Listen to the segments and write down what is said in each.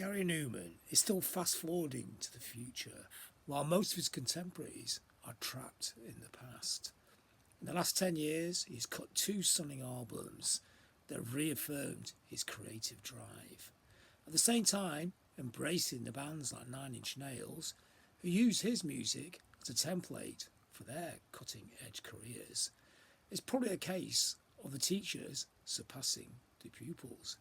Gary Numan is still fast-forwarding to the future, while most of his contemporaries are trapped in the past. In the last 10 years, he's cut 2 stunning albums that have reaffirmed his creative drive. At the same time, embracing the bands like Nine Inch Nails, who use his music as a template for their cutting-edge careers. It's probably a case of the teachers surpassing the pupils.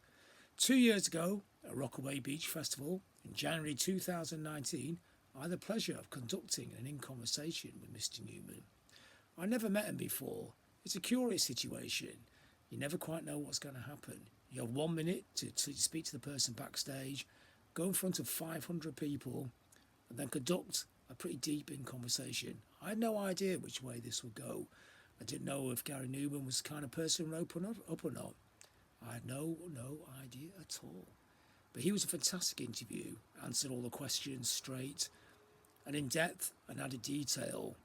2 years ago, at Rockaway Beach Festival in January 2019, I had the pleasure of conducting an in-conversation with Mr. Numan. I never met him before. It's a curious situation. You never quite know what's going to happen. You have 1 minute to speak to the person backstage, go in front of 500 people, and then conduct a pretty deep in-conversation. I had no idea which way this would go. I didn't know if Gary Numan was the kind of person who would open up or not. I had no idea at all. But he was a fantastic interview, answered all the questions straight and in depth and added detail.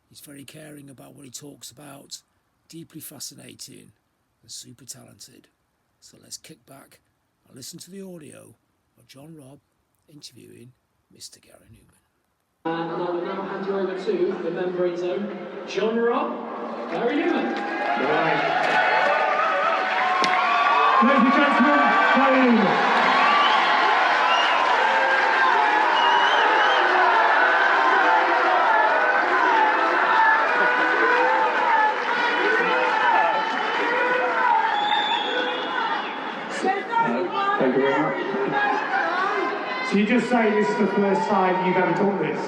He's very caring about what he talks about, deeply fascinating and super talented. So let's kick back and listen to the audio of John Robb interviewing Mr. Gary Numan. And I will now hand you over to the membrane zone, John Robb, Gary Numan. Right. Ladies and gentlemen, Gary Numan. Thank you very much. So you just say this is the first time you've ever done this?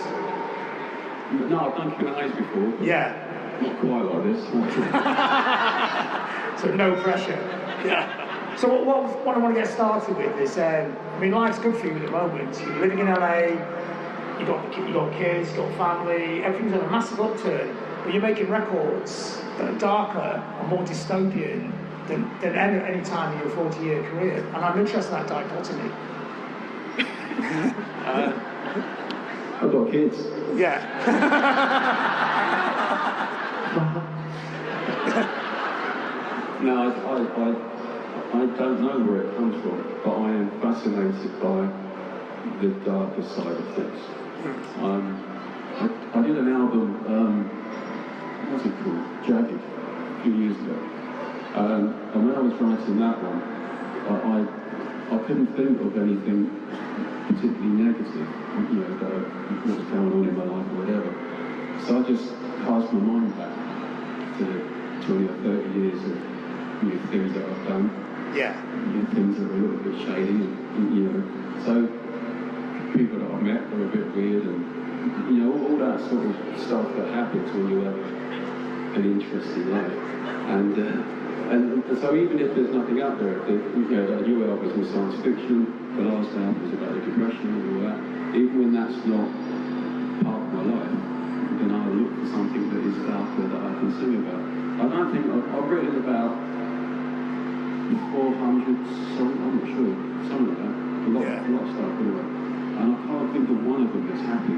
No, I've done Q&As before. Yeah. Not quite like this. So no pressure. Yeah. So what I want to get started with is, I mean, life's good for you at the moment. You're living in LA, you got kids, you got family, everything's on a massive upturn, but you're making records that are darker and more dystopian than any time in your 40-year career. And I'm interested in that dichotomy. I've got kids. Yeah. No, I don't know where it comes from, but I am fascinated by the darker side of things. I did an album, what's it called? Jagged, a few years ago. And when I was writing that one, I couldn't think of anything particularly negative, you know, that what's going on in my life or whatever. So I just cast my mind back to 20 or 30 years of things that I've done. Yeah. Things that are a little bit shady, and so people that I've met are a bit weird, and all that sort of stuff that happens when you have an interesting life. And so even if there's nothing out there, the new album is science fiction, the last album is about the depression and all that, even when that's not part of my life, then I'll look for something that is darker that I can sing about. I don't think I've written about 400 songs, I'm not sure, something like that. A lot of stuff anyway. And I can't think of one of them that's happy.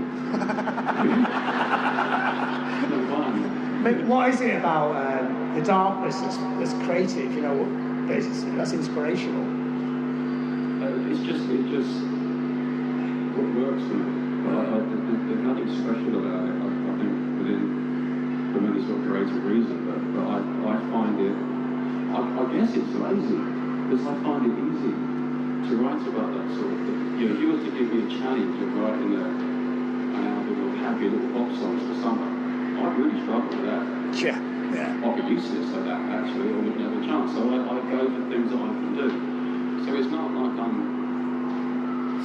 Not one. But what is it about the darkness that's creative, that's inspirational? It just what works for me. There's nothing special about it, I think, for many sort of creative reason, but I find it, I guess it's lazy, because I find it easy to write about that sort of thing. If you were to give me a challenge of writing an album of happy little pop songs for summer, I'd really struggle with that. Yeah. I'd be useless at that, actually, or wouldn't have a chance. So I go for things that I can do. So it's not like I'm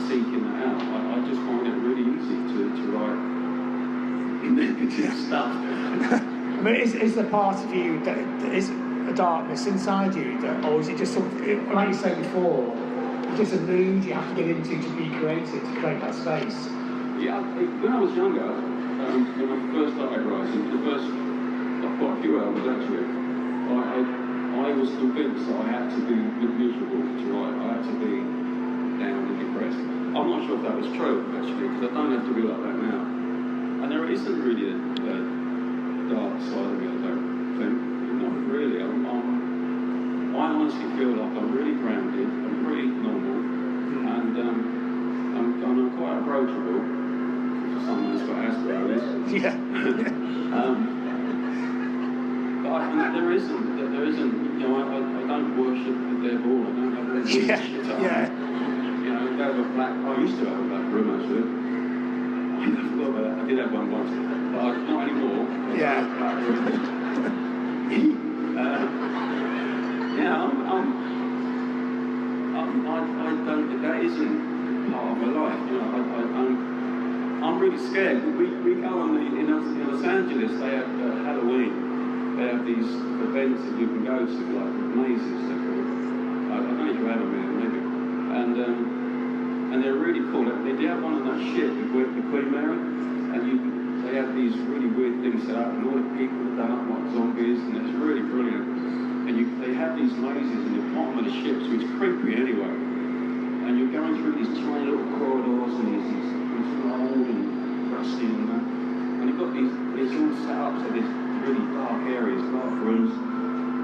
seeking that out. I just find it really easy to write negative stuff. I mean, is there part of you that is a darkness inside you, or is it just something, like you said before, it's just a mood you have to get into to be creative, to create that space? Yeah, when I was younger, when I first started writing, quite a few albums actually, I was convinced that I had to be miserable to write. I had to be down and depressed. I'm not sure if that was true actually, because I don't have to be like that now. And there isn't really a dark side of me, I don't think. Not really. I honestly feel like I'm really grounded, I'm really normal, and approachable for someone who's got Asperger's. Yeah. But there isn't, you know, I don't worship the devil, I don't have all this shit on. Yeah. You know, I used to have a black room actually. I forgot about that. I did have one once, but not anymore. Yeah. Black room. Yeah, I don't, that isn't part of my life, you know, I'm really scared. We go on in Los Angeles, they have Halloween, they have these events that you can go to, like mazes, they're called. I don't know if you have them here, maybe. And they're really cool. They have one of that shit, the Queen Mary, and they have these really weird things set up, and all the people have done up like zombies, and it's really brilliant. And they have these mazes in the bottom of the ship, so it's creepy anyway. And you're going through these tiny little corridors, and it's old and rusty and that. And you've got it's all set up so there's really dark areas, dark rooms,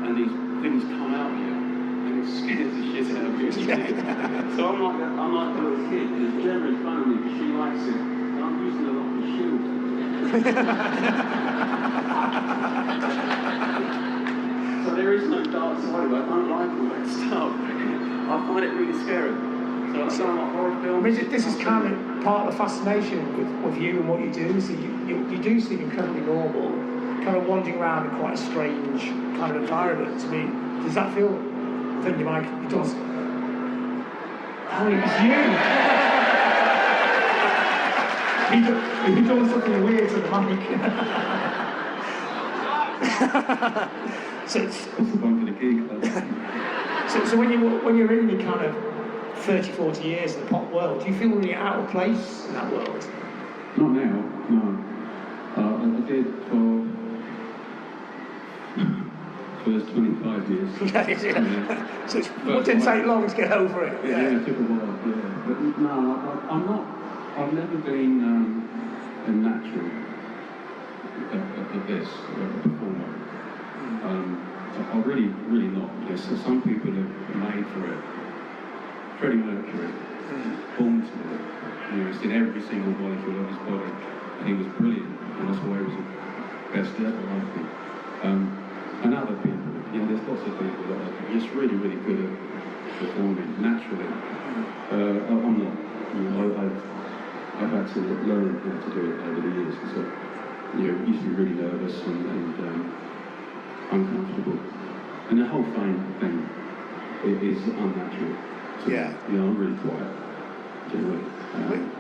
and these things come out here, and it scares the shit out of you. So I'm like a little kid, and there's Gemma in front of me because she likes it, and I'm using a lot of the shield. So there is no dark side of it. I don't like all that stuff. I find it really scary. So I'm like horror films. I mean, this is kind of part of the fascination with you and what you do. So you do seem incredibly normal, kind of wandering around in quite a strange kind of environment. I mean, does that feel? I think you might. It does. Oh, it's you. You've done something weird to the mic. So it's the one for the gig. So when you're in the kind of 30, 40 years in the pop world, do you feel really out of place in that world? Not now, no. I did for first 25 years. Yeah. So it didn't take long to get over it. Yeah, it took a while, yeah. But no, I'm not, I've never been a natural at this, a performer. I'm really not. Yes, so some people are made for it. Freddie Mercury, born to it. You know, it's in every single molecule of his body, and he was brilliant, and that's why he was the best ever, I think. And other people, you know, there's lots of people that are just really good at performing naturally. I'm not. You know, I've had to learn how to do it over the years. So, you know, used to be really nervous and uncomfortable. And the whole fame thing is unnatural. So, Yeah. You know, I'm really quiet, generally.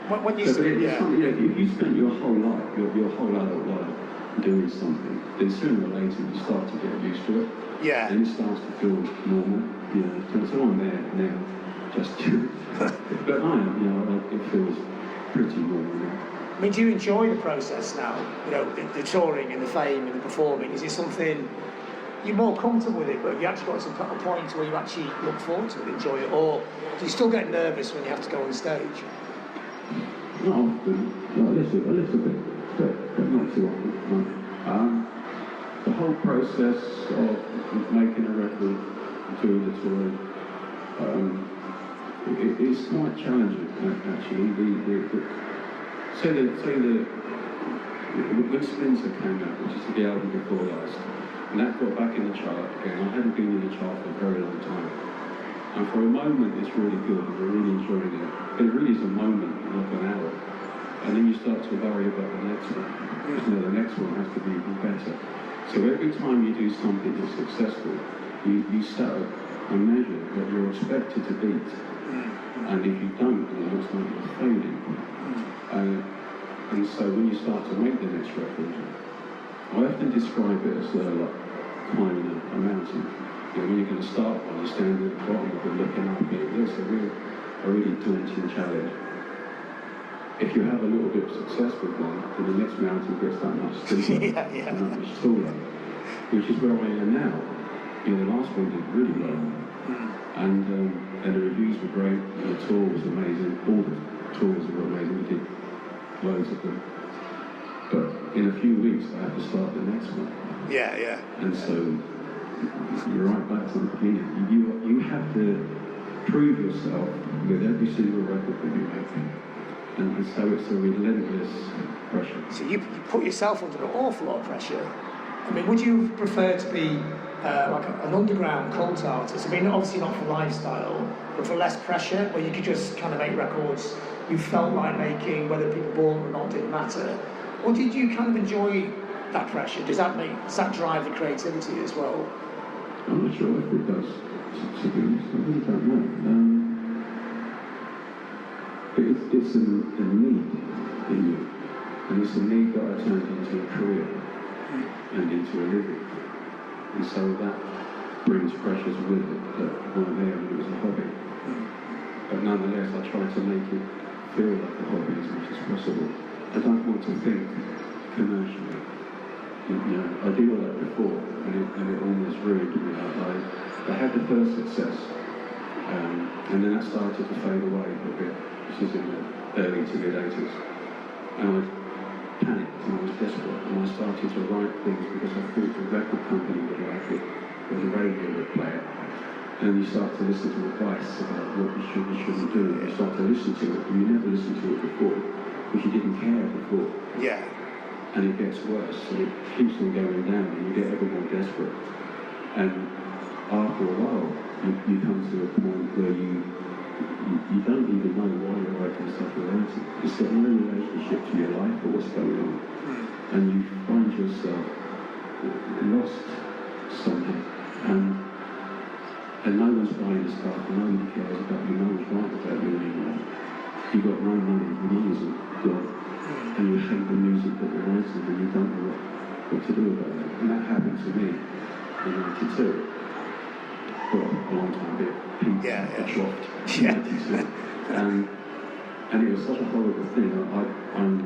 When you But say, it's something, if you spend your whole life, your whole adult life doing something, then sooner or later you start to get used to it. Yeah. And it starts to feel normal. You know, so I'm there now, just but I am, you know, it feels pretty normal now. I mean, do you enjoy the process now? You know, the touring and the fame and the performing. Is it something you're more comfortable with it, but have you actually got to a point where you actually look forward to it, enjoy it, or do you still get nervous when you have to go on stage? Not often, a little bit, but not too often. No. The whole process of making a record, doing the touring, it's quite challenging actually. When Spencer came out, which is the album before last, and that got back in the chart again. I hadn't been in the chart for a very long time. And for a moment it's really good and we're really enjoying it. But it really is a moment, like an hour. And then you start to worry about the next one. You know, the next one has to be even better. So every time you do something that's successful, you set up a measure that you're expected to beat. And if you don't, then it looks like you're failing. And so when you start to make the next record, I often describe it as like climbing a mountain. You know, when you're going to start one, you stand at the bottom of it looking up, and it looks a really daunting challenge. If you have a little bit of success with one, then the next mountain gets that much steeper and that much taller, which is where I am now. You know, the last one did really well, and the reviews were great, and the tour was amazing. All the tours were amazing. We did loads of them. But in a few weeks, I have to start the next one. Yeah. And so you're right back to the beginning. You have to prove yourself with every single record that you make, and And so it's a relentless pressure. So you put yourself under an awful lot of pressure. I mean, would you prefer to be an underground cult artist? I mean, obviously not for lifestyle, but for less pressure, where you could just kind of make records you felt like making, whether people bought them or not didn't matter? Or did you kind of enjoy that pressure? Does that drive the creativity as well? I'm not sure if it does, to be honest. I really don't know. It's a need in you, and it's a need that I turned into a career and into a living. And so that brings pressures with it that weren't there when it was a hobby. But nonetheless, I try to make it feel like a hobby as much as possible. I don't want to think commercially. I did all that before, and it almost ruined me. I had the first success, and then that started to fade away a bit, which is in the early to mid 80s. And I panicked and I was desperate, and I started to write things because I thought the record company would like it, or the radio would play it. And you start to listen to advice about what you should and shouldn't do, and you start to listen to it, and you never listened to it before, because you didn't care before. Yeah. And it gets worse, and it keeps on going down, and you get ever more desperate. And after a while, you come to a point where you don't even know why you're writing stuff about it. It's got no relationship to your life or what's going on. And you find yourself lost somehow. And no one's buying the stuff, and nobody cares about you, no one's writing about you anymore. You've got no money, the money's gone. And you hate the music that you're writing, and you don't know what to do about it. And that happened to me in 92. Well, a long time ago. I dropped in 92. And it was such a horrible thing. I'm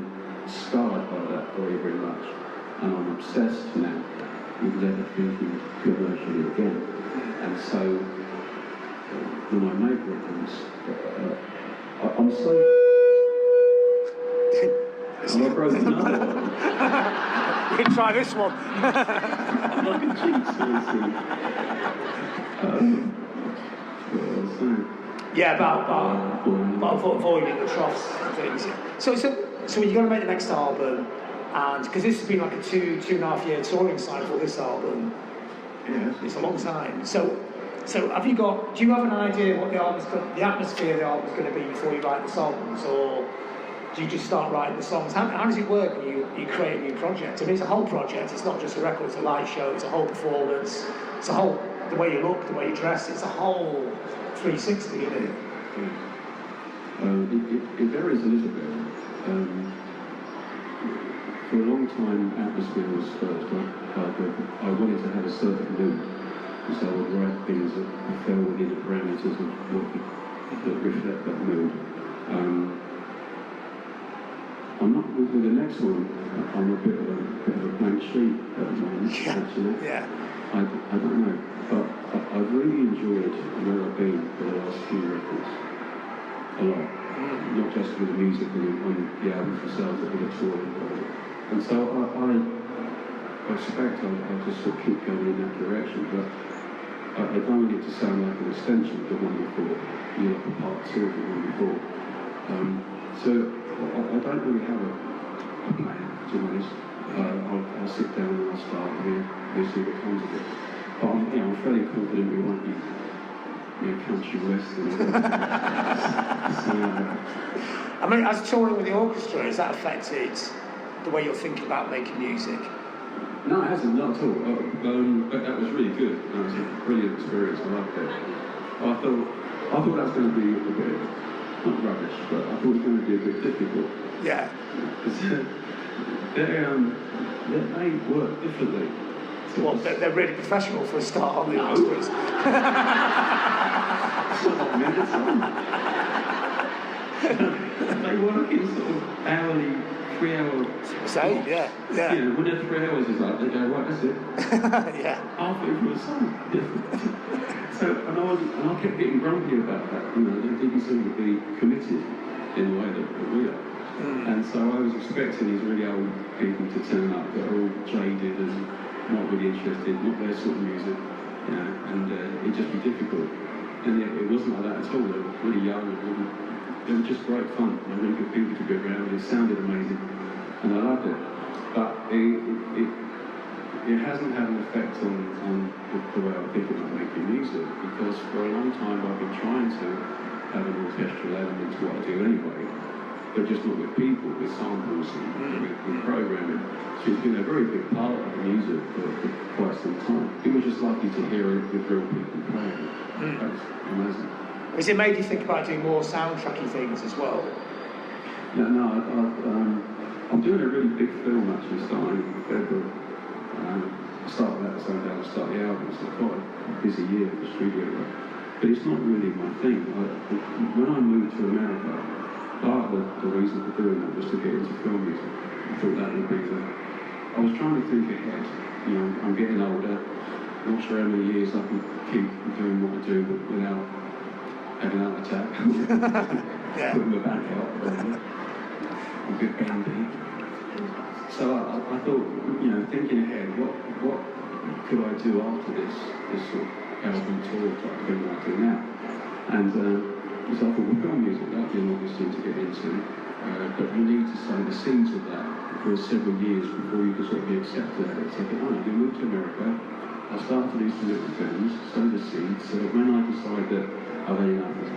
scarred by that very, very much. And I'm obsessed now with never thinking commercially again. And so, when I make records, I'm so... I broke another one. You can try this one. Like a cheat, Yeah, about avoiding the troughs and things. So when you're going to make the next album, and because this has been like a 2.5 year touring cycle, this album, it's a long time. So have you got? Do you have an idea what the atmosphere of the album's going to be before you write the songs, or do you just start writing the songs? How does it work when you create a new project? I mean, it's a whole project. It's not just a record. It's a live show. It's a whole performance. It's a whole the way you look, the way you dress. It's a whole 360, isn't it? It varies a little bit. For a long time, atmosphere was first. I wanted to have a certain mood, so I would write things that fell within the parameters of what that reflect that mood. I'm not with the next one. I'm a bit of a blank sheet at the moment. Actually. Yeah. I don't know, but I've really enjoyed where I've been for the last few records. A lot. Not just with the music and the album themselves, but with the touring. And so I expect I'll just sort of keep going in that direction, but I don't want it to sound like an extension of the one before, like a part 2 of the one before. So I don't really have a plan, to be honest. I'll sit down and I'll start and we'll see what comes of it. But I'm fairly confident we won't be country western. I mean, as touring with the orchestra, has that affected the way you're thinking about making music? No, it hasn't, not at all. But that was really good. That was a brilliant experience. I loved it. I thought that was going to be a bit, not rubbish, but I thought it was going to be a bit difficult. Yeah. They work differently. Well, they're really professional for a start, aren't they? No. It's not minutes on. They work in sort of hourly, 3-hour. Same, yeah. When their 3 hours is up, they go, right, that's it. Yeah. Halfway through a song. And I kept getting grumpy about that. They didn't seem to be committed in the way that we are. And so I was expecting these really old people to turn up that are all jaded and not really interested, not their sort of music, and it'd just be difficult. And it wasn't like that at all. They were really young and they were just great fun. They were really good people to be around. It sounded amazing, and I loved it. But it hasn't had an effect on the way I think about making music, because for a long time I've been trying to have an orchestral element to what I do anyway, but just not with people, with samples and with programming. So it's been a very big part of the music for quite some time. It was just lucky to hear it with real people playing. That's amazing. Has it made you think about doing more soundtracky things as well? I'm doing a really big film actually starting in February. I started that at the same day I started the album, so it's quite a busy year for studio work. But it's not really my thing. When I moved to America, part of the reason for doing that was to get into film music. I thought that would be I was trying to think ahead. You know, I'm getting older, not sure how many years I can keep doing what I do but without having an heart attack. Putting my back out. A bit bendy. So I thought, you know, thinking ahead, what could I do after this sort of album tour type thing that I do now? And so I thought, well, film music, that'd be an obvious thing to get into, but you need to sow the seeds of that for several years before you can sort of be accepted at it. So I thought, oh, you move to America, I'll start to do some little films, sow the seeds, so that when I decide that I've had enough of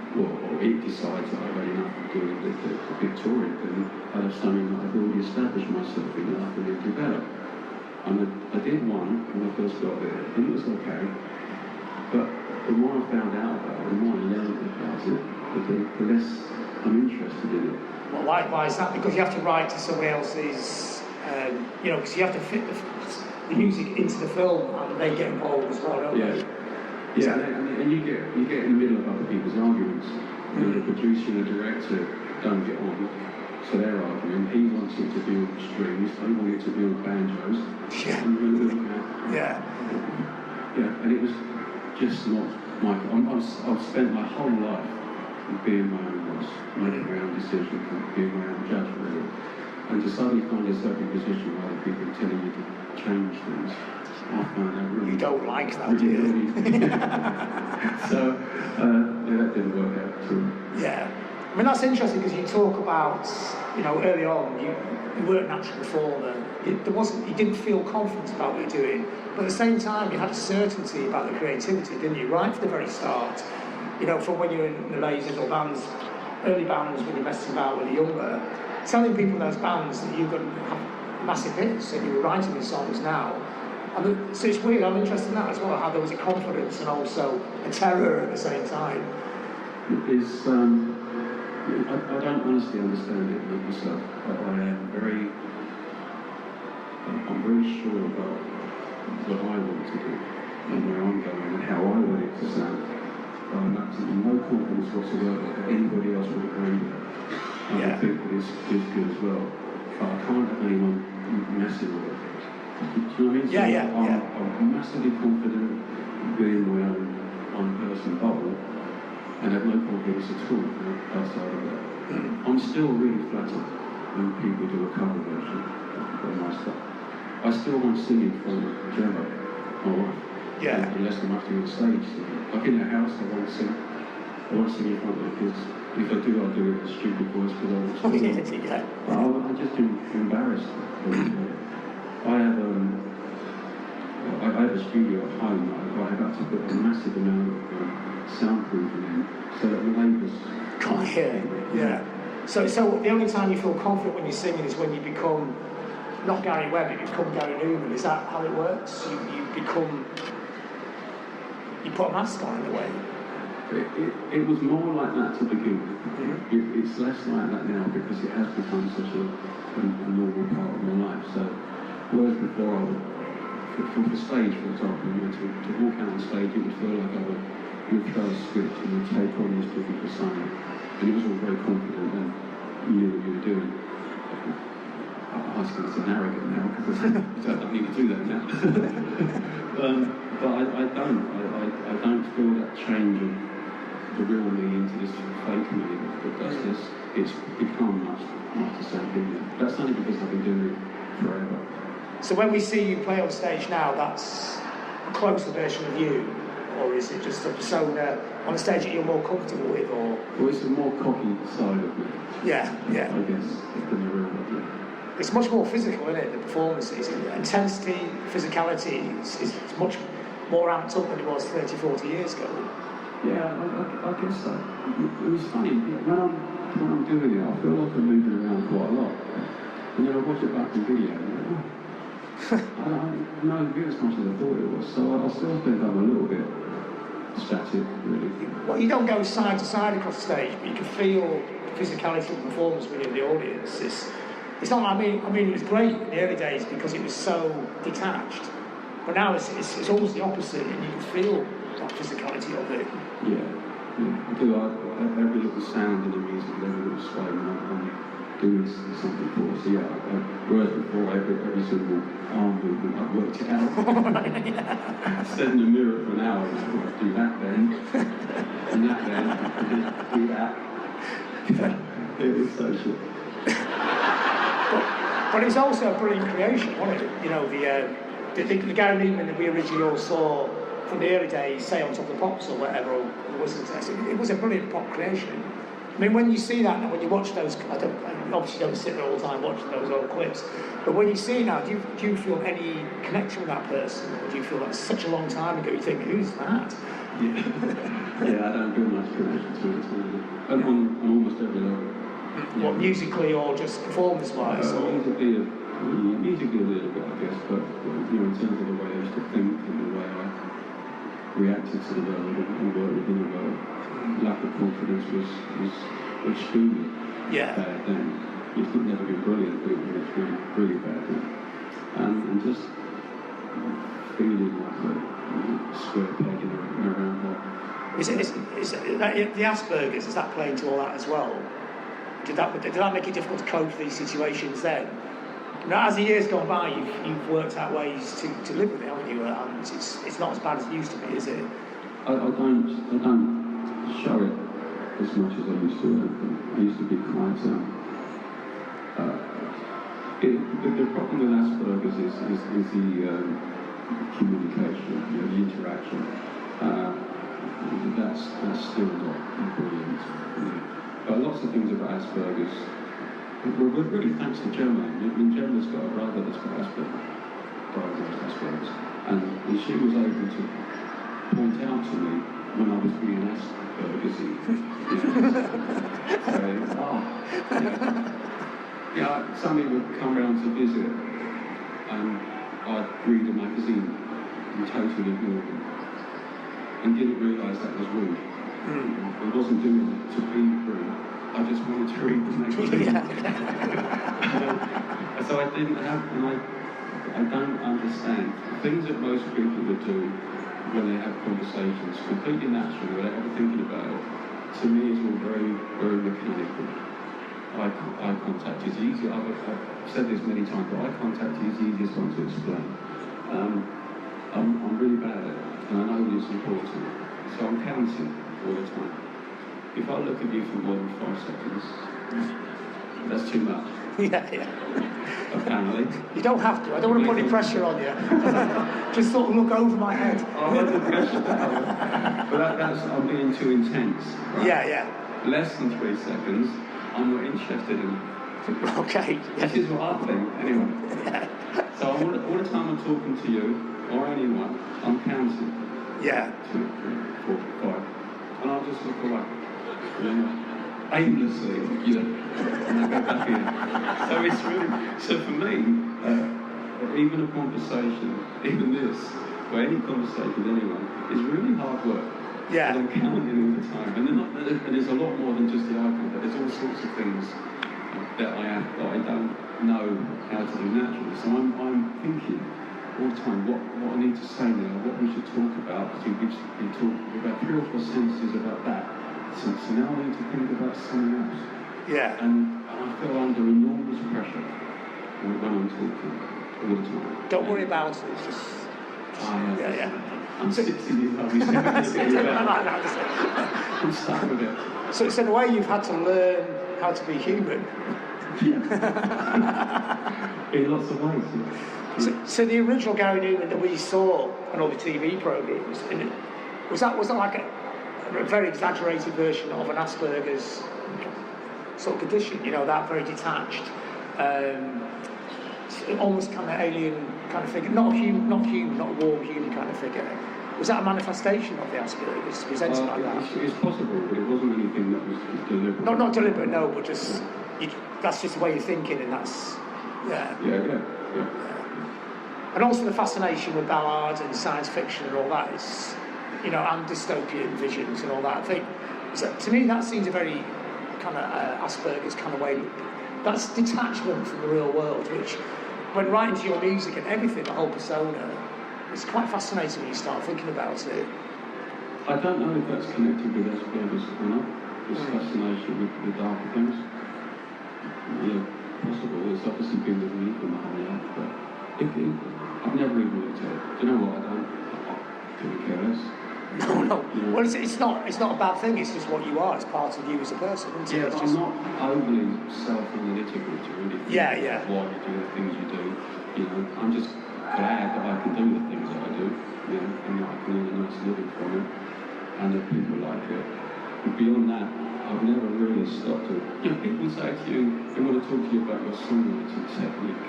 or it decides that I've had enough of doing the big touring, then I'd have something that I've already established myself in that I can do better. And I did one when I first got there, and it was okay. But the more I found out about it, the more I learned about it, the less I'm interested in it. Well, why is that? Because you have to write to somebody else's, you know, because you have to fit the music into the film, and they get involved as well, don't they? Yeah, and you get in the middle of other people's arguments. You know, the producer and the director don't get on, so they're arguing. He wants it to be on strings, they want it to be on banjos. And it was just not my. I've spent my whole life being my own boss, making my own decisions, and being my own judge, really. And to suddenly find yourself in a position where other people are telling you to change things. I find that really. You don't like that, do you? So, that didn't work out too. Yeah. I mean, that's interesting because you talk about, you know, early on, you weren't natural performer. You didn't feel confident about what you're doing, but at the same time, you had a certainty about the creativity, didn't you? Right from the very start. You know, from when you're in the lasers or bands, early bands when you're messing about when you're younger, telling people in those bands that you're going to have massive hits and you were writing these songs now. So it's weird, I'm interested in that as well, how there was a confidence and also a terror at the same time. It's, I don't honestly understand it myself. I'm very sure about what I want to do and where I'm going and how I want it to sound. Absolutely no confidence whatsoever that anybody else would agree with it. I think that it's good as well. But I can't have anyone messing with it. Do you know what I mean? I'm massively confident being my own one-person bubble and have no confidence at all outside of that. I'm still really flattered when people do a cover version of my stuff. I still want singing from Gemma, my wife. Unless I'm actually on stage. Like in the house, I won't sing. I won't sing in front of the kids. If I do, I'll do it with a stupid voice because I want to sing. But I'm just embarrassed. I have a studio at home. I have to put a massive amount of soundproofing in so that the neighbours can't hear. Yeah. So the only time you feel confident when you're singing is when you become not Gary Webb, you become Gary Numan. Is that how it works? You put a mask on in a way. It was more like that to begin with. It's less like that now because it has become such a normal part of my life. So whereas before I would, for stage for example, you know, to walk out on stage, it would feel like I would throw a script and would take on this different persona. And it was all very confident and you knew what you were doing. I was going to say arrogant now because I don't need to do that now. But I don't feel that change of the real me into this fake me that does this. It's become much the same thing. That's only because I've been doing it forever. So when we see you play on stage now, that's a closer version of you, or is it just a persona on a stage that you're more comfortable with, or? Well, it's a more cocky side of me. Yeah. I guess than the real one. It's much more physical, isn't it? The performances, intensity, physicality is much more amped up than it was 30, 40 years ago. Yeah, I guess so. It was funny, when I'm doing it, I feel like I'm moving around quite a lot. And then I watch it back in video, and I'm like, I don't know as much as I thought it was, so I still think I'm a little bit static, really. Well, you don't go side to side across the stage, but you can feel the physicality of the performance within the audience. It's not, I mean, it was great in the early days because it was so detached, but now it's almost the opposite, and you can feel that physicality of it. Yeah. I do. Every little sound in the music, every little sway, I'm doing something for us. So yeah, whereas before, every single arm movement, I've worked it out. I stood in the mirror for an hour and I do that then, and that then, and do that. It was so shit. But it was also a brilliant creation, wasn't it? You know, the Gary Numan that we originally all saw from the early days, say on Top of the Pops or whatever, or the Whistle Test, it was a brilliant pop creation. I mean, when you see that now, when you watch those, I obviously don't sit there all the time watching those old clips, but when you see now, do you feel any connection with that person, or do you feel that's such a long time ago? You think, who's that? Yeah, I don't feel much connection to it at all. On almost every level. What, musically or just performance-wise? Musically a little bit, I guess, but in terms of the way I used to think and the way I reacted to the world and worked within the world, lack of confidence was extremely bad then. It could never be brilliant, but it was really bad then. And just feeling like a square peg in a round hole. Is that the Asperger's, is that playing to all that as well? Did that make it difficult to cope with these situations then? Now, as the years gone by, you've worked out ways to live with it, haven't you? And it's not as bad as it used to be, is it? I don't show it as much as I used to. I used to be quite. The problem with Asperger's is the communication, the interaction. That's still not brilliant. But lots of things about Asperger's. We're really thanks to Gemma. I mean, Gemma's got a brother that's got Asperger's, and she was able to point out to me when I was being Asperger's. Somebody would come round to visit, and I'd read a magazine and totally ignore them, and didn't realise that was rude. I wasn't doing it to be rude. I just wanted to read the magazine. So I didn't have, and I don't understand things that most people would do when they have conversations, completely natural, without ever thinking about it. To me, it's all very, very mechanical. Eye contact is easy. I've said this many times, but eye contact is the easiest one to explain. I'm really bad at it, and I know it's important. So I'm counting all the time. If I look at you for more than 5 seconds, that's too much. Yeah. Apparently. You don't have to. I don't want to put any pressure on you. Just sort of look over my head. I'll let the pressure down. But that's I'm being too intense. Right? Yeah. Less than 3 seconds, I'm not interested in it. Okay. This is what I think, anyway. So all the time I'm talking to you, or anyone, I'm counting. Yeah. 2, 3, 4, 5. And I'll just look away. Aimlessly, and I go back in. So it's really, so for me, even a conversation, even this, or any conversation with anyone, is really hard work. Yeah. And I'm counting all the time. And there's a lot more than just the eye contact. There's all sorts of things that I don't know how to do naturally. So I'm thinking all the time what I need to say now, what we should talk about, because you talk about 3 or 4 sentences about that. So now I need to think about something else. Yeah. And I feel under enormous pressure when I'm talking all the time. Don't worry about it. It's just. Yeah. I'm 60 years old. I'm stuck with it. So it's in a way you've had to learn how to be human. Yeah. In lots of ways. Yeah. So the original Gary Numan that we saw on all the TV programmes, Was that like a very exaggerated version of an Asperger's sort of condition? You know, that very detached, almost kind of alien kind of figure, not human, not a warm human kind of figure. Was that a manifestation of the Asperger's presented like that? It's possible, but it wasn't anything that was deliberate. Not deliberate, no, but just that's just the way you're thinking, and that's Yeah. And also the fascination with ballads and science fiction and all that is, you know, and dystopian visions and all that. I think, so to me, that seems a very kind of Asperger's kind of way. That's detachment from the real world, which, when writing to your music and everything, the whole persona, it's quite fascinating when you start thinking about it. I don't know if that's connected with Asperger's or not. This fascination with the darker things. Yeah, possible. It's obviously been with me for my whole life, but I've never even looked at it. Do you know what? I couldn't care less. No. Yeah. Well, it's not a bad thing. It's just what you are. It's part of you as a person, isn't it? Yeah, but I'm not overly self-analytical to really think why you do the things you do. You know, I'm just glad that I can do the things that I do. You know, and that I can earn a nice living from it, and that people like it. But beyond that, I've never really stopped to. You know, people say to you, they want to talk to you about your songwriting technique.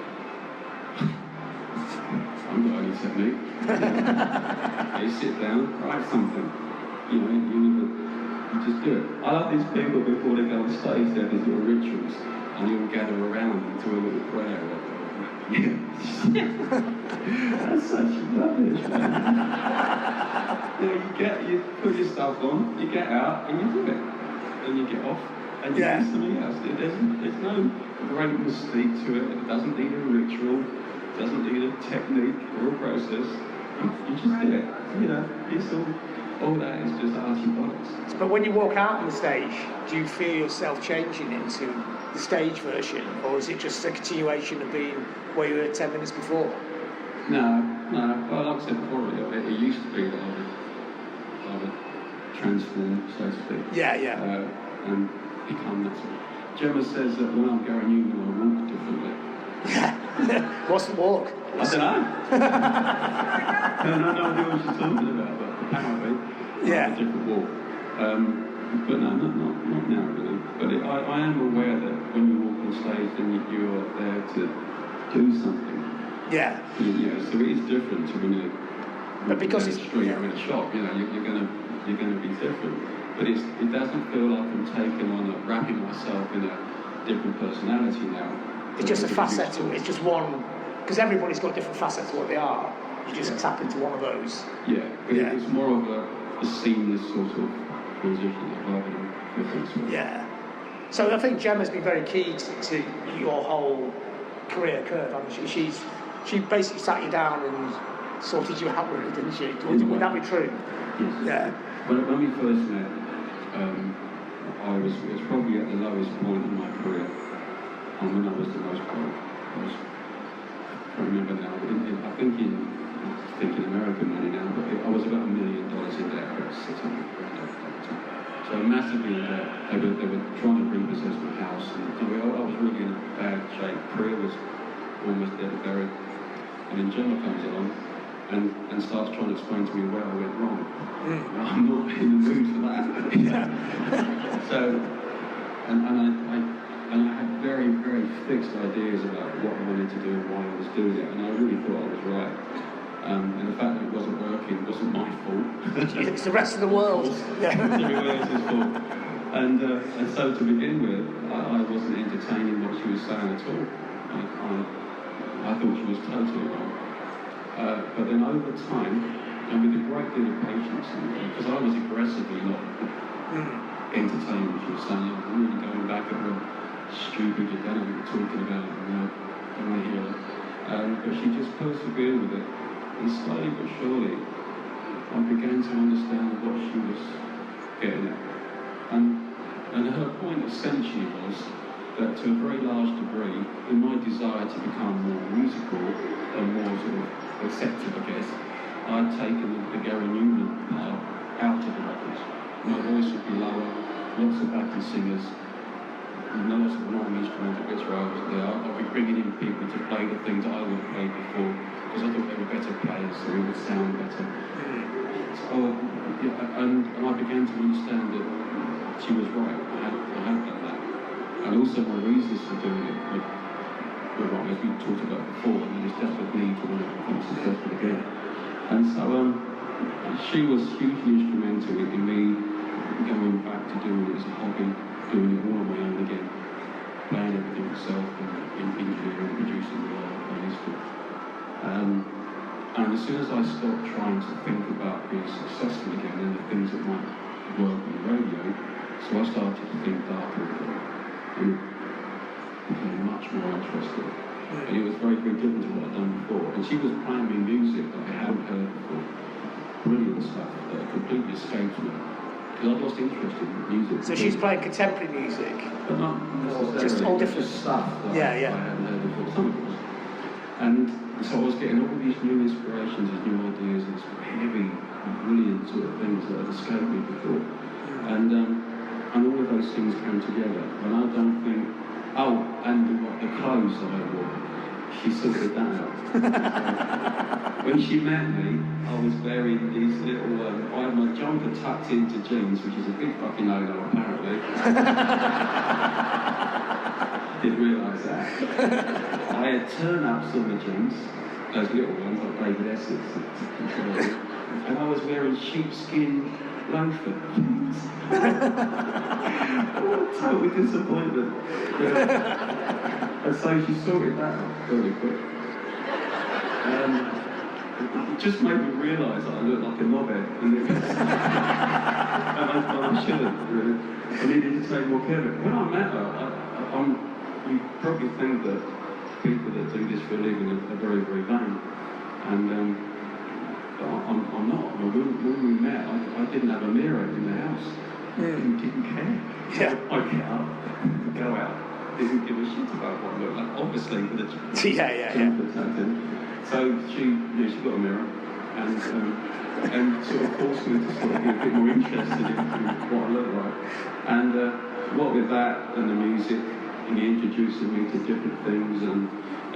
I'm not only technique. You sit down, write something. You know, you just do it. I like these people before they go on stage, they have these little rituals, and you all gather around and do a little prayer. That's such rubbish, man. You put your stuff on, you get out, and you do it. And you get off, and you do something else. There's no great mystique to it. It doesn't need a ritual. Doesn't need a technique or a process. You just do it. You know, it's all that is just arty bollocks. But when you walk out on the stage, do you feel yourself changing into the stage version, or is it just a continuation of being where you were 10 minutes before? No. Well, like I said before, it used to be that I would transform, so to speak. Yeah. And become that sort of. Gemma says that when I'm going Newman, I walk differently. What's the walk? I don't know. I have no idea what she's talking about, but apparently it's a different walk. But no, not now really. But I am aware that when you walk on stage, then you're there to do something. Yeah. So it is different to when you're because in the street or in a shop. You know, you're gonna be different. But it doesn't feel like I'm taking on wrapping myself in a different personality now. It's just a facet to it. It's just one, because everybody's got different facets to what they are. You just tap into one of those. Yeah, but it's more of a seamless sort of transition rather than difference. Yeah. So I think Gemma's been very key to your whole career curve, hasn't she? She basically sat you down and sorted you out really, didn't she? Would that be true? Yes. Yeah. When we first met, it was probably at the lowest point in my career. And when I was the most broke, I can't remember now, I think in American money now, but I was about $1 million in debt, about $600,000 at the time. So massively in debt. They were trying to repossess my house, and I was really in a bad shape. Career was almost dead and buried. And then Gemma comes along and starts trying to explain to me where I went wrong. I'm not in the mood for that. So, and I had very, very fixed ideas about what I wanted to do and why I was doing it, and I really thought I was right. And the fact that it wasn't working wasn't my fault. It's the rest of the world. It's everybody else's fault. And so to begin with, I wasn't entertaining what she was saying at all. I thought she was totally wrong. But then over time, and with a great deal of patience, because I was aggressively not entertaining what she was saying, I'm really going back at her stupid, you don't know what you're talking about, don't want to hear it. But she just persevered with it, and slowly but surely, I began to understand what she was getting at. And her point essentially was that to a very large degree, in my desire to become more musical and more sort of receptive, I guess, I'd taken the Gary Numan part out of the records. My voice would be lower, lots of backing singers, lots of non-instrumental bits where I was there. I'd be bringing in people to play the things I would have played before, because I thought they were better players, so it would sound better. And I began to understand that she was right. I had done that. And also my reasons for doing it were wrong, as we talked about before, and there was desperate need to want to become successful again. And so she was hugely instrumental in me going back to doing it as a hobby, doing it all on my own again, playing everything myself and engineering and producing the art I used to. And as soon as I stopped trying to think about being successful again and the things that might work on the radio, so I started to think darker again and became much more interested. And it was very, very different to what I'd done before. And she was playing me music that I hadn't heard before. Brilliant stuff that completely escaped me. Because I'd lost interest in music. So she's playing contemporary music? But not necessarily. Just all different stuff that I hadn't heard before. Some of it was. And so I was getting all these new inspirations, these new ideas, these heavy, brilliant sort of things that had escaped me before. And all of those things came together. And I don't think, and the clothes that I wore, she sorted that out. When she met me, I was wearing these little, I had my jumper tucked into jeans, which is a big fucking no-no apparently. Didn't realise that. I had turn-ups on the jeans, those little ones like David Essex, and I was wearing sheepskin loafers. Total disappointment. And so she sorted that out fairly quick. It just made me realise that I looked like a knobhead, and I shouldn't really. I needed to take more care of it. When I met her, you probably think that people that do this for a living are very, very vain, and I'm not. When we met, I didn't have a mirror in the house. Didn't care. Yeah. I'd get up, go out, didn't give a shit about what I looked like. Obviously, with a jumper tucked in. So she got a mirror and sort of forced me to sort of be a bit more interested in what I looked like. And what with that and the music, and he introducing me to different things, and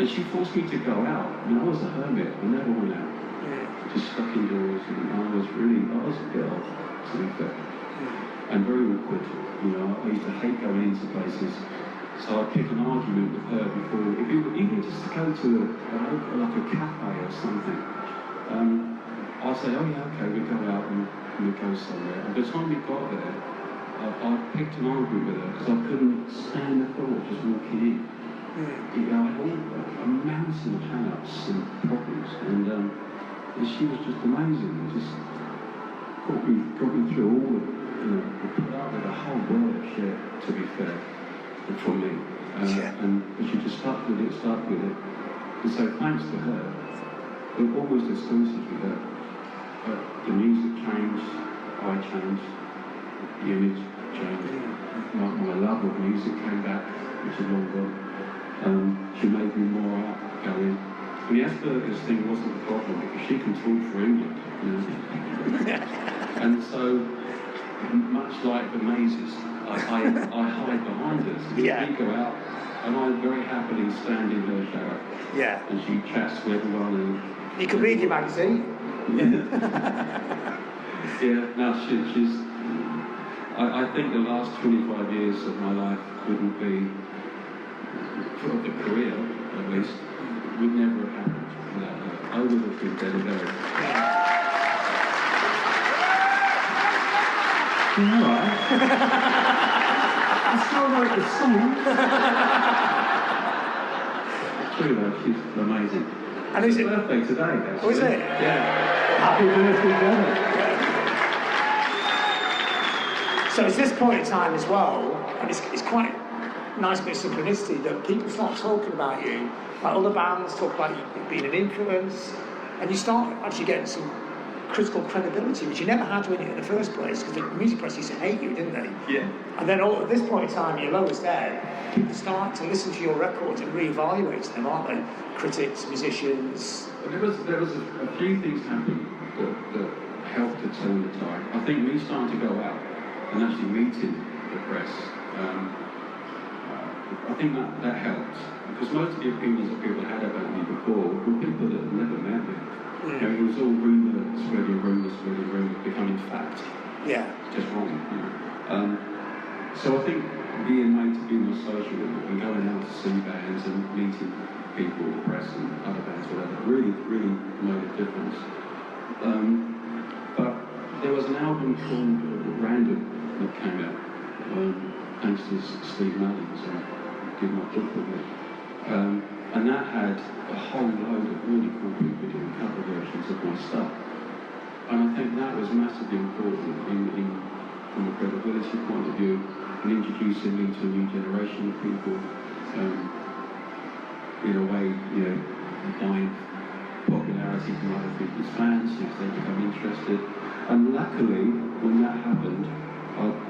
she forced me to go out. I mean, I was a hermit. I never went out. Just stuck indoors, and I was a bit odd, to be fair. And very awkward. I used to hate going into places. So I'd pick an argument with her before, even just to go to like a cafe or something. I'd say, oh yeah, okay, we'll go out and we'll go somewhere. And by the time we got there, I picked an argument with her because I couldn't stand the thought of just walking in. I had a mountain of hang-ups and problems, and she was just amazing. It just got me through all the, put up with a whole world of shit, to be fair. From me, and she just stuck with it, and so thanks to her, we're almost exclusive with her. The music changed, I changed, the image changed, my love of music came back, which is long gone. She made me more outgoing. And the Asperger's thing wasn't the problem because she can talk for England, and so much like the mazes, I hide behind her. So we go out, and I very happily stand in her shower. Yeah. And she chats to everyone. And you can read your magazine. No, she's. I think the last 25 years of my life wouldn't be, for the career at least, would never have happened without her. I would have been dead and buried. Alright. I still wrote the song. True though, she's amazing. And is it birthday today, actually? Oh, is it? Yeah. Happy birthday, Gemma. So it's this point in time as well, and it's quite nice bit of synchronicity that people start talking about you, like other bands talk about you being an influence, and you start actually getting some critical credibility, which you never had when you in the first place, because the music press used to hate you, didn't they? Yeah. And then at this point in time, your lowest dead, people start to listen to your records and reevaluate them, aren't they? Critics, musicians. There was a few things happened that helped to turn the tide. I think me starting to go out and actually meeting the press, I think that helped, because most of the opinions that people had about me before were people that had never met me. You know, it was all rumour, becoming fact. Yeah. Just wrong. You know. So I think being made to be more social and going out to see bands and meeting people, press and other bands, whatever, really made a difference. But there was an album called Random that came out, thanks to Steve Malley, so I did my book with it. And that had a whole load of really cool people doing cover versions of my stuff. And I think that was massively important from a credibility point of view, and introducing me to a new generation of people, in a way, you know, buying popularity from other people's fans if they become interested. And luckily, when that happened,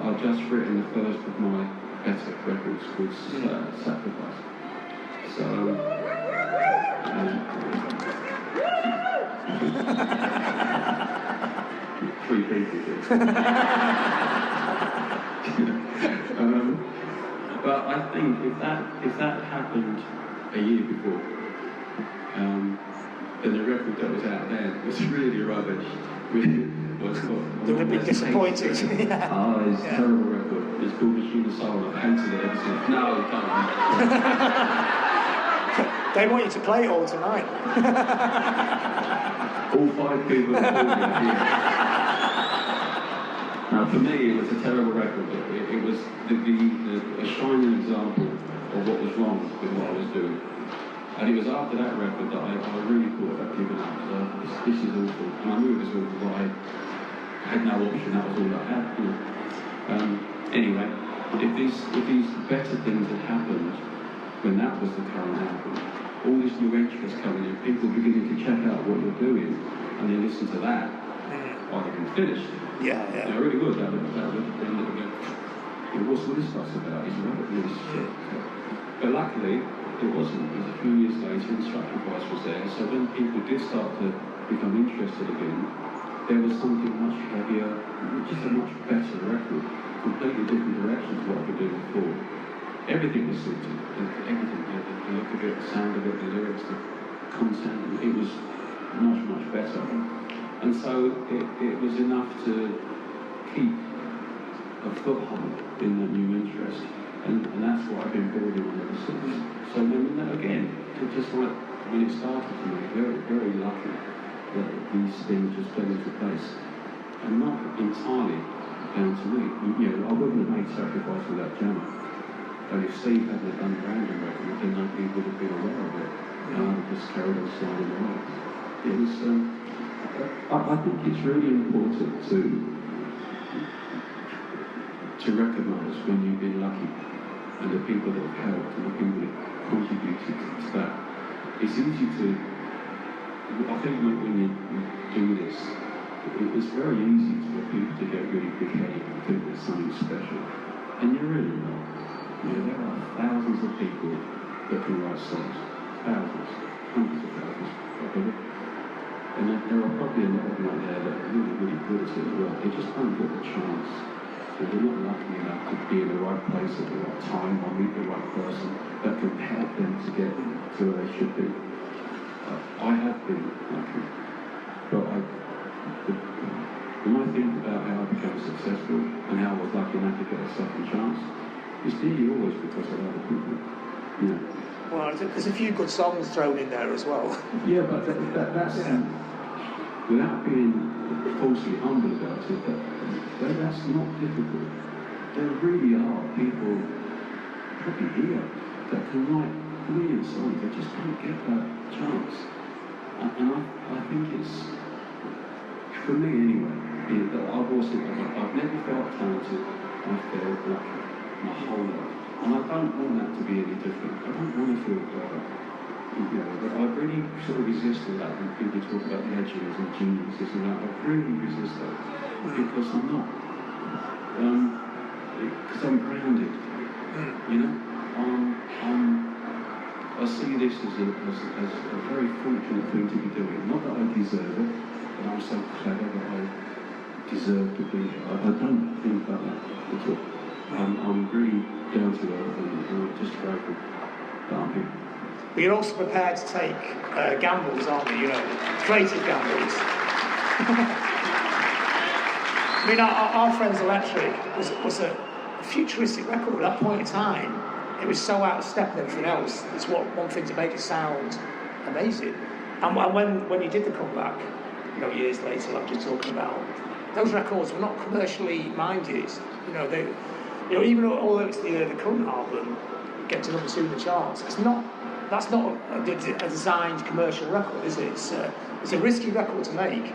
I'd just written the first of my better records called Sacrifice. So, three people did. But I think if that happened a year before, then the record that was out then was really rubbish. They would have been disappointed. It's a terrible record. It's called Machine of Soul. I've hated it ever since. No, don't. They want you to play it all tonight. All 5 people have called me here. Now, for me, it was a terrible record. It was a shining example of what was wrong with what I was doing. And it was after that record that I really thought about giving up. This is awful. And I knew it was awful, but I had no option. That was all I had. You know. Anyway, if these better things had happened when that was the current album, all this new interest coming in, people beginning to check out what you're doing, and then listen to that, I'd have been finished. Yeah. I really would. That would have been a little bit. What's all this fuss about? Is rubbish. But luckily, it wasn't. It was a few years later, and Sacrifice was there. So when people did start to become interested again, there was something much heavier, just a much better record, completely different direction to what I've been doing before. Everything was suited. Everything, the look of it, the sound of it, the lyrics, the content. It was much better. And so it was enough to keep a foothold in that new interest. And that's what I've been building on ever since. So then again, just like when it started for me, very lucky that these things just fell into place. And not entirely down to me. You know, I wouldn't have made Sacrifice without Gemma. And if Steve hadn't done the Random record, then nobody would have been aware of it. And I would have just carried on sliding away. It was, I think it's really important to recognise when you've been lucky, and the people that have helped and the people that contributed to that. It's easy to, I think when you do this, it's very easy for people to get really big-headed and think there's something special. And you're really not. You know, there are thousands of people that can write songs. Thousands. Hundreds of thousands, probably. And there are probably a lot of them out there that are really good at it as well. They just don't get the chance. They're not lucky enough to be in the right place at the right time or meet the right person that can help them to get to where they should be. I have been lucky, but when I think about how I became successful and how I was lucky enough to get a second chance, it's nearly always because of other people. You know. Well, there's a few good songs thrown in there as well. Yeah, but that's without being falsely humble about it, that's not difficult. There really are people, probably here, that can write brilliant songs. They just don't get that chance. And I think it's, for me anyway, I've never felt talented. I've felt lucky my whole life. And I don't want that to be any different. I don't want to feel clever. You know, but I really sort of resisted that when people talk about legends and geniuses and that. I really resist that because I'm not. Because I'm grounded. You know, I see this as a very fortunate thing to be doing. Not that I deserve it, but I'm so clever that I deserve to be here. I don't think about that at all. I'm really down to earth and I'm just grateful that I'm here. but you're also prepared to take gambles, aren't you? You know, creative gambles. I mean, our Friends Electric was a futuristic record at that point in time. It was so out of step with everything else. It's one thing to make it sound amazing. And when you did the comeback, you know, years later, like you're talking about, those records were not commercially minded. You know, even although it's the current album, get to number 2 in the charts, that's not a designed commercial record, is it? It's a risky record to make.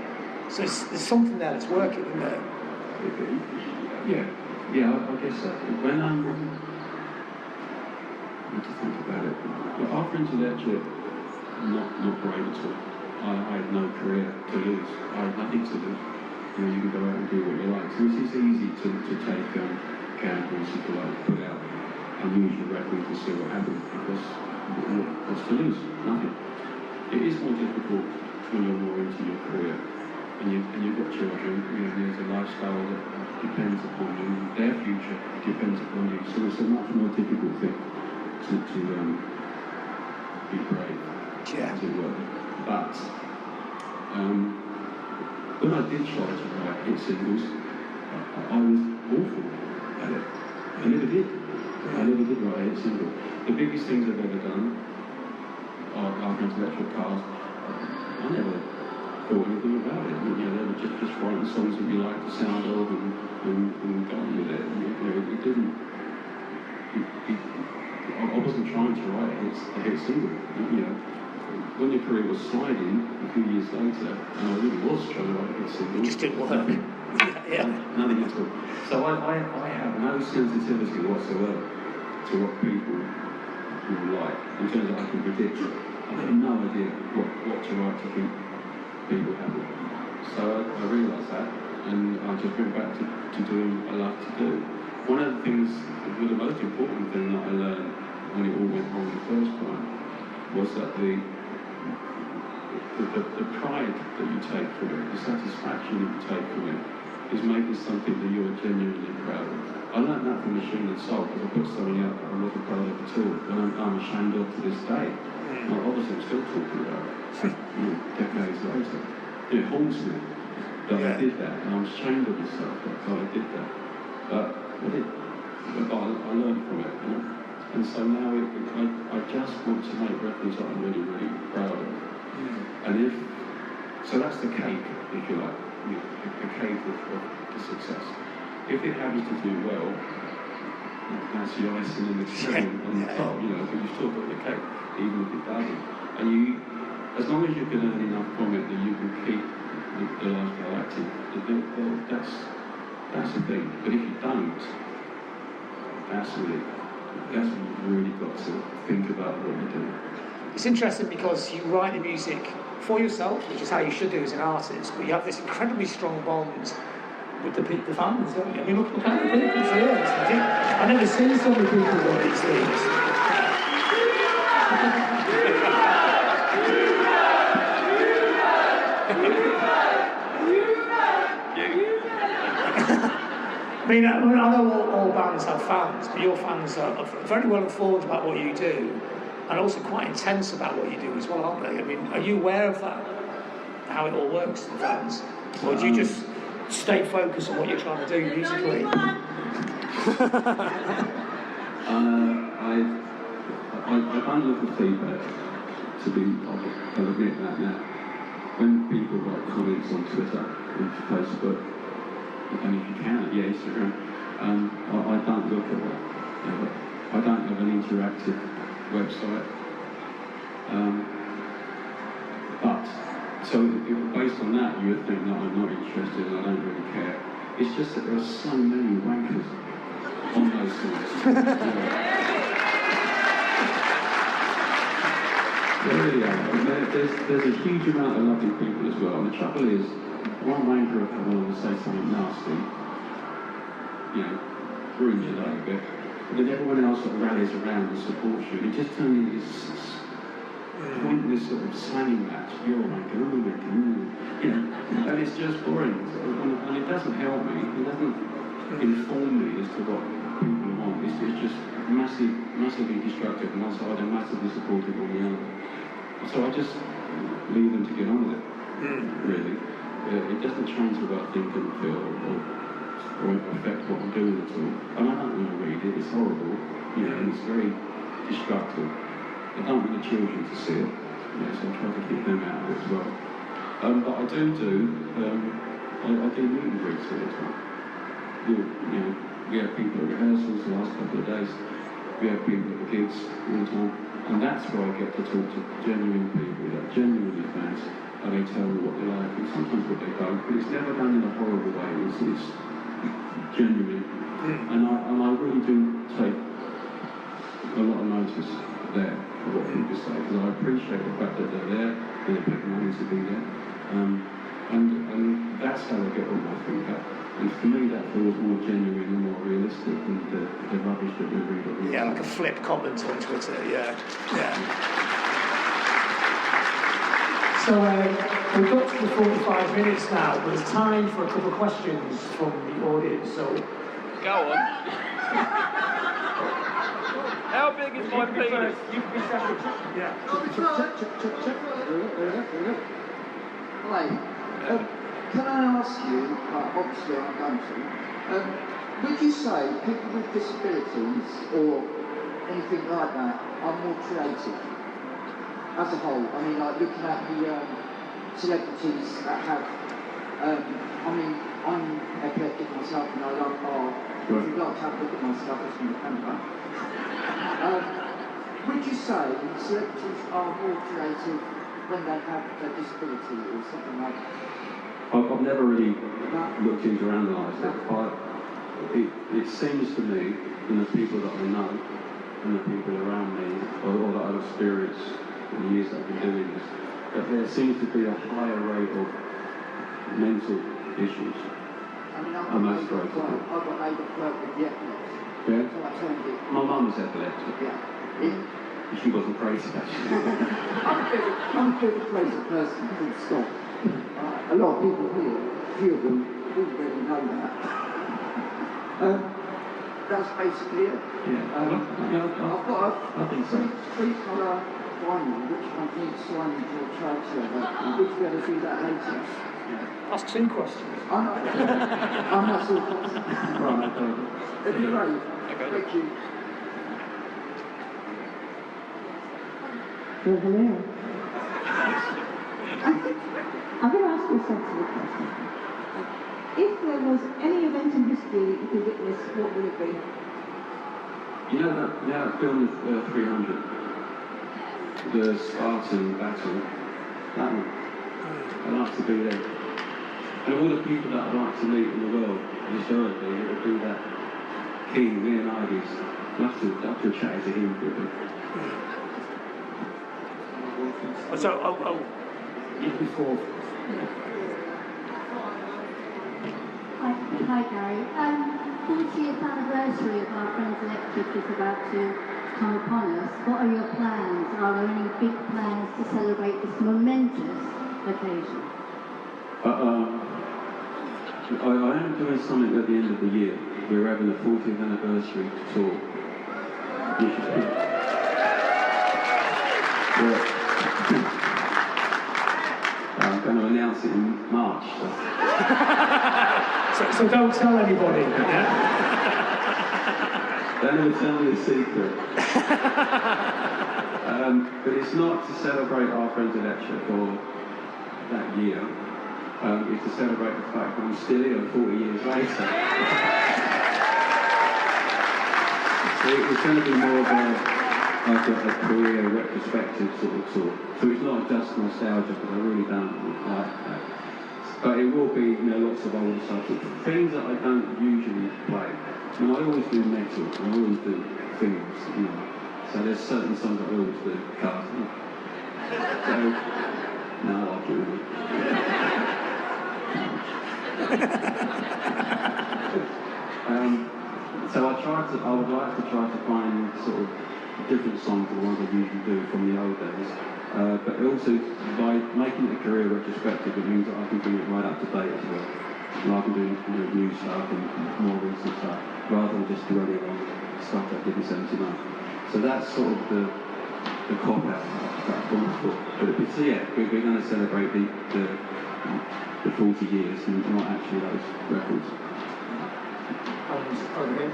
So there's something there that's working, isn't there? Yeah, I guess so. When I need to think about it. But our Friends Electric, not great at all. I had no career to lose. I had nothing to lose. You know, you can go out and do what you like. So it's easy to take gambles, if you like, put out unusual records and see what happens, because what's to lose? Nothing. It is more difficult when you're more into your career and you've got children. You know, there's a lifestyle that depends upon you. Their future depends upon you. So it's a much more difficult thing to be brave. Yeah. To work. But when I did try to write hit singles, I was awful at it. I never did write a hit single. The biggest things I've ever done are our Friends Electric cars. I never thought anything about it. You know, they were just writing songs that you like the sound of and going with it. You know, it didn't. I wasn't trying to write a hit single. You know, when your career was sliding a few years later, and I really was trying to write a hit single, It just didn't work. Yeah. Nothing at all. So I have no sensitivity whatsoever to what people will like in terms of I can predict. I have no idea what to write to keep people happy. So I realised that, and I just went back to doing what I love to do. One of the things, the most important thing that I learned when it all went wrong the first time was that the pride that you take from it, the satisfaction that you take from it, is making something that you're genuinely proud of. I learned that from Machine and Soul, because I put something out that I wasn't proud of at all, and I'm ashamed of to this day. Well, obviously I'm still talking about it, you know, decades later. It haunts me that I did that, and I'm ashamed of myself that I did that. But I learned from it, you know? And so now I just want to make records that I'm really, really proud of. And so that's the cake, if you like, the cake of the success. If it happens to do well, that's the icing in the cherry on the top, you know, but you've still got your cake, even if it doesn't. And as long as you can earn enough from it that you can keep the lifestyle active, that's the thing. But if you don't, that's when you've really got to think about what you're doing. It's interesting because you write the music for yourself, which is how you should do as an artist, but you have this incredibly strong bond with the fans, don't you? I mean, look at the people here. I've never seen so many people on these things. I mean, I know all bands have fans, but your fans are very well informed about what you do, and also quite intense about what you do as well, aren't they? I mean, are you aware of that, how it all works, the fans? Or do you just stay focused on what you're trying to do musically? I can't look at feedback, I'll admit that now. When people write comments on Twitter and Facebook, and if you can, Instagram, I don't look at that. I don't have an interactive website. So based on that, you would think that I'm not interested and I don't really care. It's just that there are so many wankers on those things. There really are. There's a huge amount of lovely people as well. And the trouble is, one wanker will come along and say something nasty, you know, ruin your day a bit. But then everyone else sort of rallies around and supports you. And it just turns into this sort of slanging match. You're a wanker, I'm a wanker, you know. And it's just boring. And it doesn't help me. It doesn't inform me as to what people are on. It's just massively destructive on one side and massively supportive on the other. So I just leave them to get on with it, really. It doesn't change the way I think and feel or affect what I'm doing at all. And I don't want to read it, it's horrible, and it's very destructive. I don't want the children to see it, so I try to keep them out of it as well. But I do I do meet and greets all the time. We have people at rehearsals the last couple of days. We have people at the gigs all the time. And that's where I get to talk to genuine people that are genuinely fans, and they tell me what they like, and sometimes what they don't, but it's never done in a horrible way, it's genuine. And I really do take a lot of notice there of what people say, because I appreciate the fact that they're there, and they pay money to be there. And that's how I get all my feedback. And for me, that feels more genuine and more realistic than the rubbish that we read on the Yeah, like a flip comment on Twitter, yeah. So we've got to the 45 minutes now, but it's time for a couple of questions from the audience, so... Go on. How big is my penis? You can be second. Yeah. Hi. Can I ask you, obviously I'm going to, would you say people with disabilities or anything like that are more creative as a whole? I mean, like looking at the celebrities that have, I'm epileptic myself and I love art. If you'd like to have a look at my stuff, it's in the camera. Would you say celebrities are more creative when they have a disability or something like that? I've never really looked into or analysed it, but it seems to me, and the people that I know, and the people around me, or that I've experienced in the years that I've been doing this, that there seems to be a higher rate of mental issues. I mean, I've got neighbours that work with the epilepsy. Yeah? So I turned it. My mum was epileptic. Yeah. She wasn't crazy, actually. I'm a bit of a crazy person, full stop. A lot of people here, a few of them, already know that. That's basically it. I've got a three-colour vinyl, which I need to sign into a charity over. Would you be able to do that later? That's two questions. I'm not sure. Right, it'd be great. Thank you. Hello. I'm going to ask you a sensible question. If there was any event in history that you could witness, what would it be? You know that film 300? The Spartan battle? That one. I'd like to be there. And all the people that I'd like to meet in the world, historically, it would be that King Leonidas. I'd love to chat to him for a bit. So, before. Hi Gary. 40th anniversary of our Friends Electric is about to come upon us. What are your plans? Are there any big plans to celebrate this momentous occasion? I am doing something at the end of the year. We're having a 40th anniversary tour. I'm going to announce it in March. So don't tell anybody. Yeah? Don't ever tell me a secret. But it's not to celebrate our Friends Electric for that year. It's to celebrate the fact that I'm still here 40 years later. So it's going to be more of a career retrospective sort of tour. So it's not just nostalgia, because I really don't like that. But it will be, lots of old stuff. Things that I don't usually play. I always do metal, and I always do films, So there's certain songs I always do, cars. So, no, I'll do it. So I would like to try to find sort of different songs than the ones I usually do from the old days. But also, by making it a career retrospective, it means that I can bring it right up to date as well. And I can do new stuff and more recent stuff, rather than just dwelling on stuff I did in 79. So that's sort of the cop-out that I've gone for. But so yeah, we're going to celebrate the 40 years and not actually those records. Over here.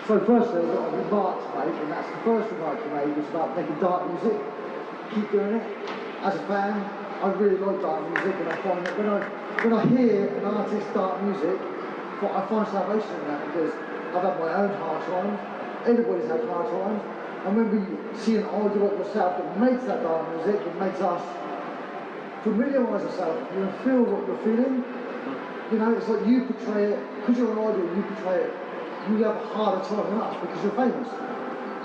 So firstly, I've got a remark to make, and that's the first remark you made was about making dark music. Keep doing it. As a fan, I really like dark music, and I find that when I hear an artist's dark music, I find salvation in that, because I've had my own hard times. Everybody's had hard times, and when we see an idol like yourself that makes that dark music, it makes us familiarise ourselves with you and feel what you're feeling. You know, it's like you portray it, because you're an idol, you portray it. You have a harder time than us because you're famous.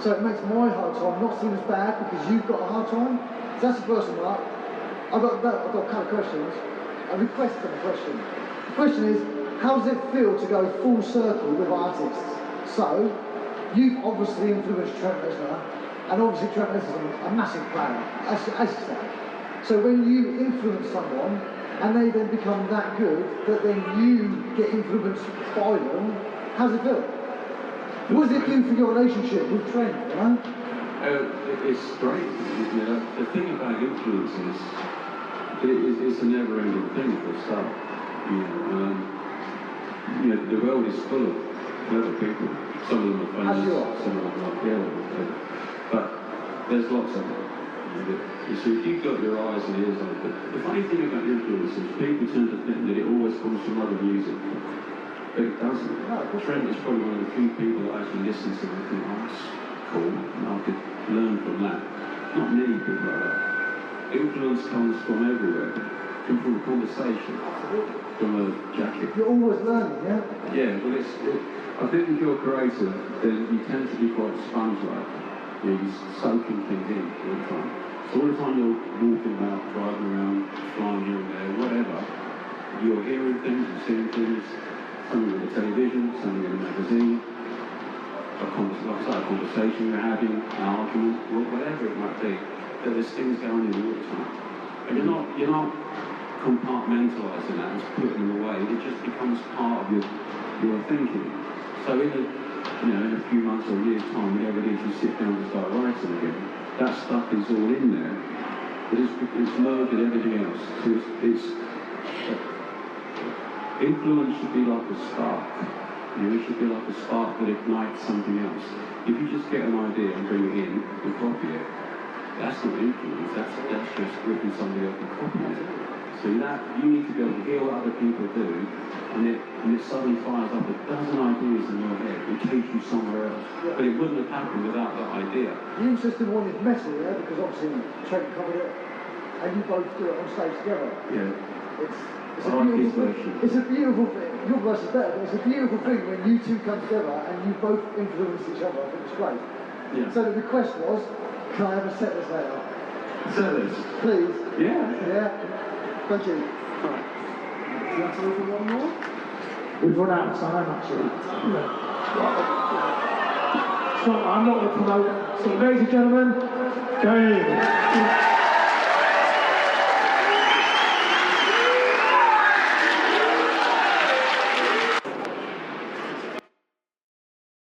So it makes my hard time not seem as bad because you've got a hard time. So that's the first remark. I've got a couple of questions. A request and a question. The question is, how does it feel to go full circle with artists? So, you've obviously influenced Trent Reznor, and obviously Trent Reznor's a massive player, as you say. So when you influence someone, and they then become that good, that then you get influenced by them, how's it feel? What does it do for your relationship with Trent, you know? It's great. You know, the thing about influence is, it's a never-ending thing for a start. You know, the world is full of clever people. Some of them are famous, some of them are not. Yeah, but there's lots of them. So if you've got your eyes and ears open, the funny thing about influence is people tend to think that it always comes from other music. But it doesn't. Trent is probably one of the few people that actually listen to and think, oh, that's cool, and I could learn from that. Not many people like that. Influence comes from everywhere. Comes from a conversation, from a jacket. You're always learning, yeah? Yeah, well I think if you're creative, then you tend to be quite sponge-like. You're soaking things in all the time. So all the time you're walking about, driving around, flying here and there, whatever, you're hearing things, you're seeing things, something on the television, something in a magazine, a conversation you're having, an argument, whatever it might be. That there's things going on all the time. And you're not compartmentalising that and putting them away. It just becomes part of your thinking. So in a few months or a year's time, whenever it is you sit down and start writing again, that stuff is all in there. But it's merged with everything else. So it's influence should be like a spark. You know, it should be like a spark that ignites something else. If you just get an idea and bring it in and copy it, that's not influence, that's just ripping somebody up and copying it. So you need to be able to hear what other people do, and it suddenly fires up a dozen ideas in your head. It takes you somewhere else. Yeah. But it wouldn't have happened without that idea. The interesting one is metal, yeah, because obviously Trent covered it, and you both do it on stage together. Yeah. It's a beautiful thing. Your verse is better, but it's a beautiful thing when you two come together and you both influence each other. I think it's great. Yeah. So the request was, can I have a set list later? Set list? Please. Yeah. Yeah. Thank you. Alright. Do you have time for one more? We've run out of time, actually. So I'm not going to promote it. So ladies and gentlemen, game.